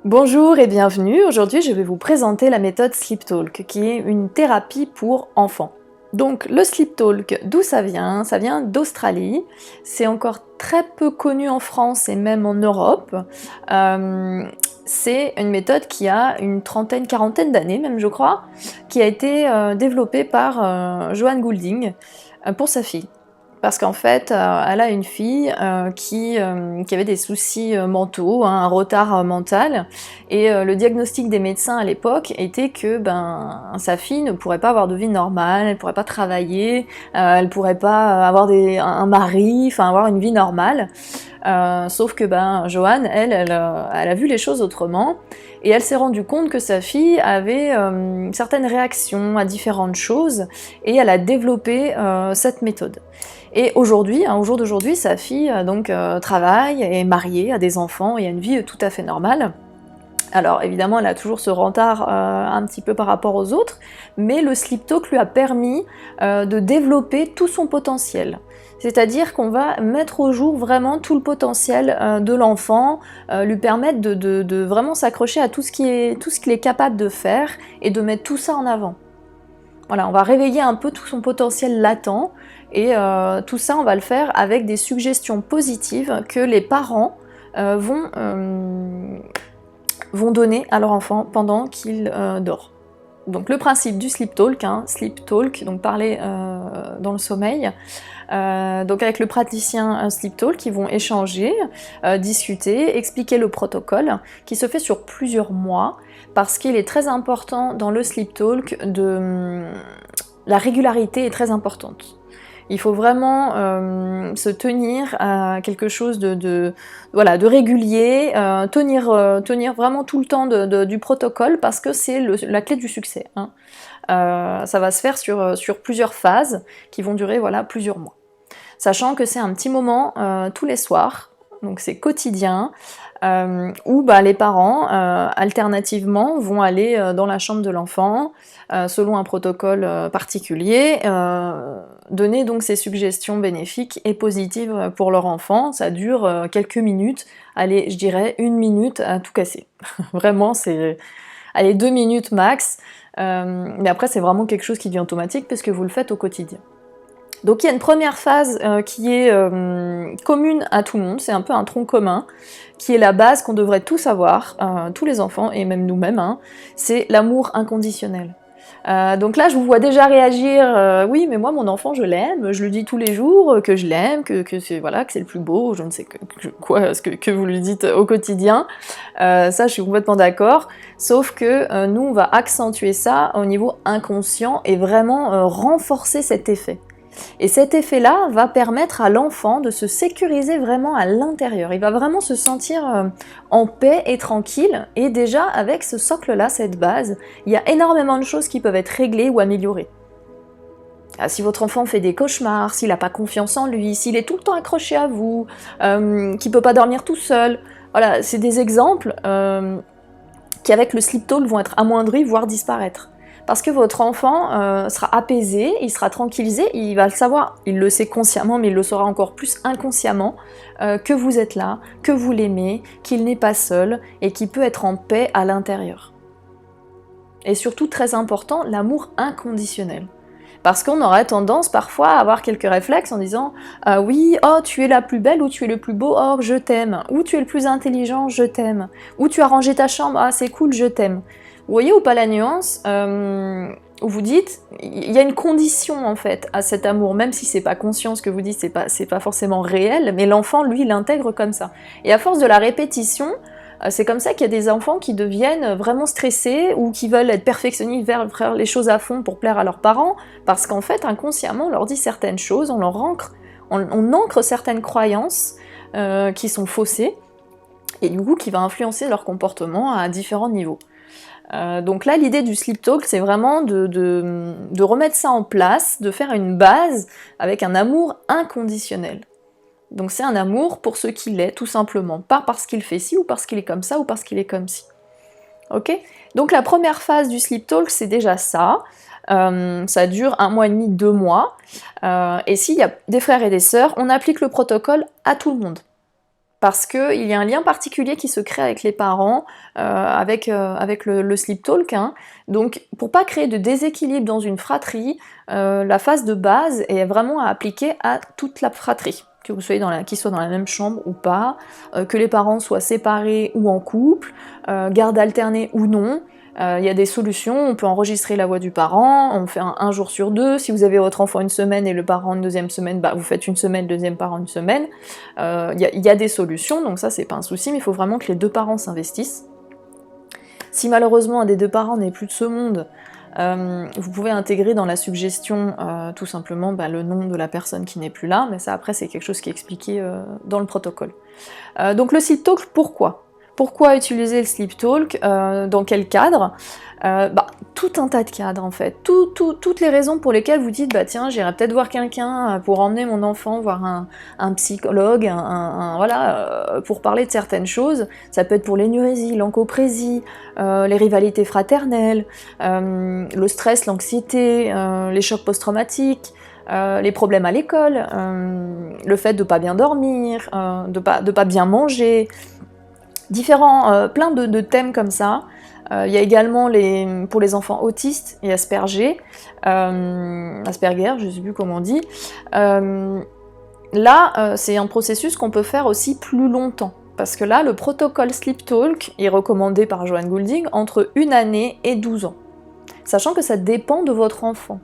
Bonjour et bienvenue, aujourd'hui je vais vous présenter la méthode Sleep Talk, qui est une thérapie pour enfants. Donc le Sleep Talk, d'où ça vient? Ça vient d'Australie, c'est encore très peu connu en France et même en Europe. C'est une méthode qui a une trentaine, quarantaine d'années même je crois, qui a été développée par Joan Goulding pour sa fille. Parce qu'en fait, elle a une fille qui avait des soucis mentaux, hein, un retard mental, et le diagnostic des médecins à l'époque était que sa fille ne pourrait pas avoir de vie normale, elle pourrait pas travailler, elle pourrait pas avoir un mari, enfin avoir une vie normale. Sauf que Joanne, elle a vu les choses autrement, et elle s'est rendue compte que sa fille avait certaines réactions à différentes choses, et elle a développé cette méthode. Et aujourd'hui, au jour d'aujourd'hui, sa fille travaille, est mariée, a des enfants et a une vie tout à fait normale. Alors évidemment, elle a toujours ce retard un petit peu par rapport aux autres, mais le Sleep Talk lui a permis de développer tout son potentiel. C'est-à-dire qu'on va mettre au jour vraiment tout le potentiel de l'enfant, lui permettre de vraiment s'accrocher à tout ce qu'il est capable de faire et de mettre tout ça en avant. Voilà, on va réveiller un peu tout son potentiel latent, et tout ça on va le faire avec des suggestions positives que les parents vont donner à leur enfant pendant qu'il dort. Donc le principe du Sleep Talk, Sleep Talk, donc parler dans le sommeil, donc avec le praticien Sleep Talk, ils vont échanger, discuter, expliquer le protocole, qui se fait sur plusieurs mois, parce qu'il est très important dans le Sleep Talk la régularité est très importante. Il faut vraiment se tenir à quelque chose de régulier, tenir vraiment tout le temps du protocole, parce que c'est la clé du succès. Ça va se faire sur plusieurs phases qui vont durer plusieurs mois. Sachant que c'est un petit moment tous les soirs, donc c'est quotidien, où les parents, alternativement, vont aller dans la chambre de l'enfant, selon un protocole particulier, donner donc ces suggestions bénéfiques et positives pour leur enfant. Ça dure quelques minutes, allez, je dirais 1 minute à tout casser. Vraiment, c'est... Allez, 2 minutes max, mais après c'est vraiment quelque chose qui devient automatique parce que vous le faites au quotidien. Donc il y a une première phase qui est commune à tout le monde, c'est un peu un tronc commun, qui est la base qu'on devrait tous avoir, tous les enfants et même nous-mêmes, c'est l'amour inconditionnel. Donc là je vous vois déjà réagir, oui mais moi mon enfant je l'aime, je lui dis tous les jours que je l'aime, que c'est le plus beau, je ne sais quoi, ce que vous lui dites au quotidien, ça je suis complètement d'accord, sauf que nous on va accentuer ça au niveau inconscient et vraiment renforcer cet effet. Et cet effet-là va permettre à l'enfant de se sécuriser vraiment à l'intérieur. Il va vraiment se sentir en paix et tranquille, et déjà avec ce socle-là, cette base, il y a énormément de choses qui peuvent être réglées ou améliorées. Si votre enfant fait des cauchemars, s'il n'a pas confiance en lui, s'il est tout le temps accroché à vous, qu'il ne peut pas dormir tout seul, voilà, c'est des exemples qui avec le Sleep Talk vont être amoindris, voire disparaître. Parce que votre enfant sera apaisé, il sera tranquillisé, il va le savoir, il le sait consciemment, mais il le saura encore plus inconsciemment, que vous êtes là, que vous l'aimez, qu'il n'est pas seul, et qu'il peut être en paix à l'intérieur. Et surtout, très important, l'amour inconditionnel. Parce qu'on aurait tendance parfois à avoir quelques réflexes en disant « oui, oh, tu es la plus belle » ou « tu es le plus beau, oh, je t'aime » ou « tu es le plus intelligent, je t'aime » ou « tu as rangé ta chambre, ah, c'est cool, je t'aime ». Vous voyez ou pas la nuance où vous dites, il y a une condition en fait à cet amour, même si c'est pas conscient ce que vous dites, c'est pas forcément réel, mais l'enfant lui l'intègre comme ça. Et à force de la répétition, c'est comme ça qu'il y a des enfants qui deviennent vraiment stressés ou qui veulent être perfectionnistes, faire les choses à fond pour plaire à leurs parents, parce qu'en fait inconsciemment on leur dit certaines choses, on ancre certaines croyances qui sont faussées, et du coup qui va influencer leur comportement à différents niveaux. Donc là, l'idée du Sleep Talk, c'est vraiment de remettre ça en place, de faire une base avec un amour inconditionnel. Donc c'est un amour pour ce qu'il est, tout simplement, pas parce qu'il fait ci, ou parce qu'il est comme ça, ou parce qu'il est comme ci. Ok ? Donc la première phase du Sleep Talk, c'est déjà ça. Ça dure 1 mois et demi, 2 mois. Et s'il y a des frères et des sœurs, on applique le protocole à tout le monde. Parce qu'il y a un lien particulier qui se crée avec les parents, avec le sleep talk, hein. Donc pour pas créer de déséquilibre dans une fratrie, la phase de base est vraiment à appliquer à toute la fratrie. Que vous soyez qu'ils soient dans la même chambre ou pas, que les parents soient séparés ou en couple, garde alternée ou non. Il y a des solutions, on peut enregistrer la voix du parent, on fait un jour sur 2, si vous avez votre enfant une semaine et le parent une deuxième semaine, bah vous faites une semaine, le deuxième parent une semaine. Il y a des solutions, donc ça c'est pas un souci, mais il faut vraiment que les deux parents s'investissent. Si malheureusement un des deux parents n'est plus de ce monde, vous pouvez intégrer dans la suggestion tout simplement le nom de la personne qui n'est plus là, mais ça après c'est quelque chose qui est expliqué dans le protocole. Donc le sleep talk, pourquoi ? Pourquoi utiliser le sleep talk, dans quel cadre ? Tout un tas de cadres en fait, toutes les raisons pour lesquelles vous dites tiens, j'irai peut-être voir quelqu'un pour emmener mon enfant voir un psychologue, pour parler de certaines choses. Ça peut être pour l'énurésie, l'encoprésie, les rivalités fraternelles, le stress, l'anxiété, les chocs post-traumatiques, les problèmes à l'école, le fait de pas bien dormir, de pas bien manger, plein de thèmes comme ça. Il y a également pour les enfants autistes et Asperger, je sais plus comment on dit. C'est un processus qu'on peut faire aussi plus longtemps. Parce que là, le protocole Sleep Talk est recommandé par Joanne Goulding entre 1 année et 12 ans. Sachant que ça dépend de votre enfant.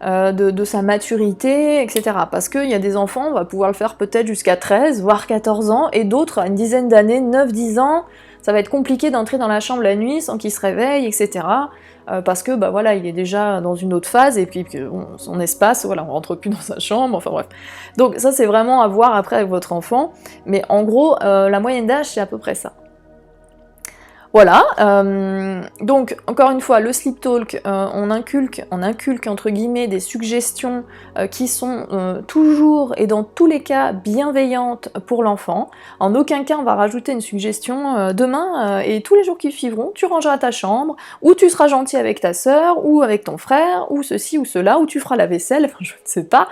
De sa maturité, etc. Parce qu'il y a des enfants, on va pouvoir le faire peut-être jusqu'à 13, voire 14 ans, et d'autres à une dizaine d'années, 9-10 ans, ça va être compliqué d'entrer dans la chambre la nuit sans qu'il se réveille, etc. Parce que, il est déjà dans une autre phase, et puis son espace, on rentre plus dans sa chambre, enfin bref. Donc ça, c'est vraiment à voir après avec votre enfant, mais en gros, la moyenne d'âge, c'est à peu près ça. Voilà, donc encore une fois, le sleep talk, on inculque entre guillemets des suggestions qui sont toujours et dans tous les cas bienveillantes pour l'enfant. En aucun cas on va rajouter une suggestion demain et tous les jours qui suivront, tu rangeras ta chambre, ou tu seras gentil avec ta sœur, ou avec ton frère, ou ceci ou cela, ou tu feras la vaisselle, enfin je ne sais pas.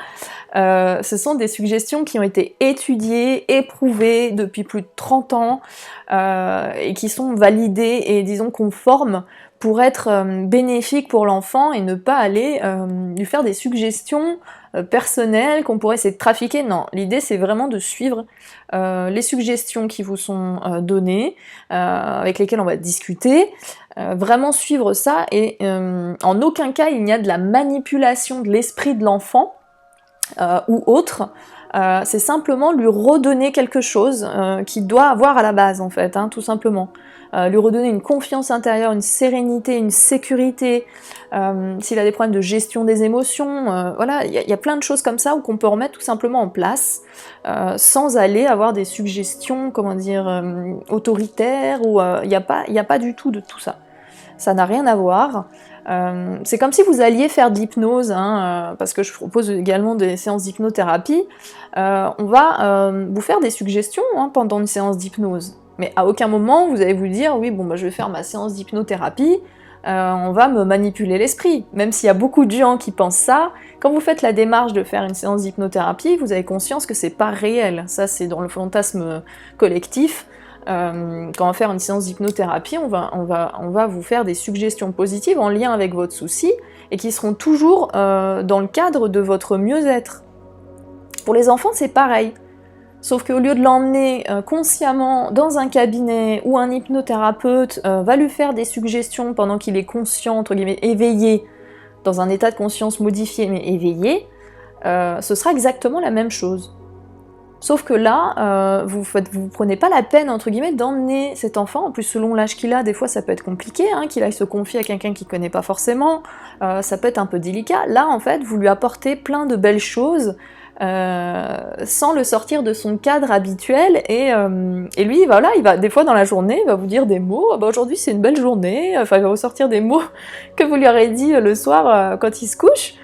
Ce sont des suggestions qui ont été étudiées, éprouvées depuis plus de 30 ans, et qui sont validées et disons conformes pour être bénéfiques pour l'enfant et ne pas aller lui faire des suggestions personnelles qu'on pourrait essayer de trafiquer. Non, l'idée c'est vraiment de suivre les suggestions qui vous sont données, avec lesquelles on va discuter, vraiment suivre ça, et en aucun cas il n'y a de la manipulation de l'esprit de l'enfant ou autre. C'est simplement lui redonner quelque chose qu'il doit avoir à la base en fait, tout simplement. Lui redonner une confiance intérieure, une sérénité, une sécurité, s'il a des problèmes de gestion des émotions, il y a plein de choses comme ça qu'on peut remettre tout simplement en place, sans aller avoir des suggestions, autoritaires, ou il n'y a pas du tout de tout ça. Ça n'a rien à voir. C'est comme si vous alliez faire de l'hypnose, parce que je propose également des séances d'hypnothérapie. On va vous faire des suggestions pendant une séance d'hypnose. Mais à aucun moment vous allez vous dire oui je vais faire ma séance d'hypnothérapie, on va me manipuler l'esprit. Même s'il y a beaucoup de gens qui pensent ça, quand vous faites la démarche de faire une séance d'hypnothérapie, vous avez conscience que c'est pas réel. Ça c'est dans le fantasme collectif. Quand on va faire une séance d'hypnothérapie, on va vous faire des suggestions positives en lien avec votre souci, et qui seront toujours dans le cadre de votre mieux-être. Pour les enfants, c'est pareil. Sauf qu'au lieu de l'emmener consciemment dans un cabinet où un hypnothérapeute va lui faire des suggestions pendant qu'il est conscient, entre guillemets, éveillé, dans un état de conscience modifié mais éveillé, ce sera exactement la même chose. Sauf que là, vous prenez pas la peine, entre guillemets, d'emmener cet enfant. En plus, selon l'âge qu'il a, des fois ça peut être compliqué, qu'il aille se confier à quelqu'un qu'il connaît pas forcément, ça peut être un peu délicat. Là, en fait, vous lui apportez plein de belles choses, sans le sortir de son cadre habituel, et lui, il va, des fois dans la journée, il va vous dire des mots, aujourd'hui c'est une belle journée, il va vous sortir des mots que vous lui aurez dit le soir quand il se couche.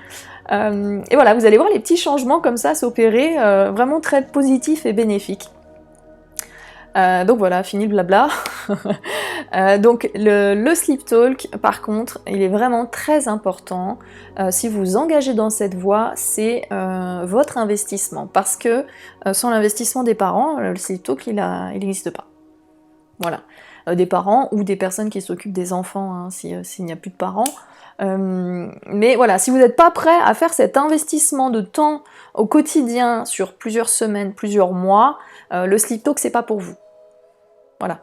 Et voilà, vous allez voir les petits changements comme ça s'opérer, vraiment très positifs et bénéfiques. Donc voilà, fini le blabla. Donc le sleep talk, par contre, il est vraiment très important. Si vous vous engagez dans cette voie, c'est votre investissement. Parce que sans l'investissement des parents, le sleep talk, il n'existe pas. Voilà. Des parents ou des personnes qui s'occupent des enfants, hein, s'il n'y a plus de parents. Mais voilà, si vous n'êtes pas prêt à faire cet investissement de temps au quotidien sur plusieurs semaines, plusieurs mois, le sleep talk, c'est pas pour vous. Voilà,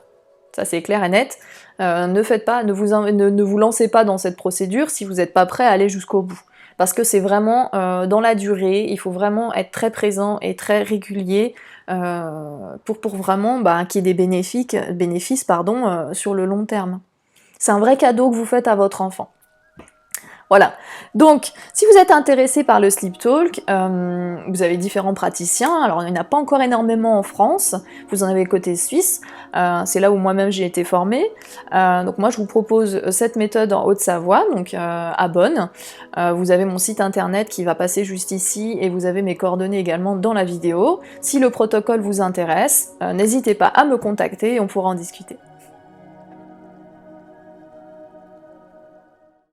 ça c'est clair et net. Ne vous lancez pas dans cette procédure si vous n'êtes pas prêt à aller jusqu'au bout. Parce que c'est vraiment dans la durée, il faut vraiment être très présent et très régulier pour vraiment qu'il y ait des bénéfices sur le long terme. C'est un vrai cadeau que vous faites à votre enfant. Voilà, donc si vous êtes intéressé par le sleep talk, vous avez différents praticiens, alors il n'y en a pas encore énormément en France, vous en avez côté suisse, c'est là où moi-même j'ai été formée, donc moi je vous propose cette méthode en Haute-Savoie, donc à Bonn, vous avez mon site internet qui va passer juste ici, et vous avez mes coordonnées également dans la vidéo. Si le protocole vous intéresse, n'hésitez pas à me contacter et on pourra en discuter.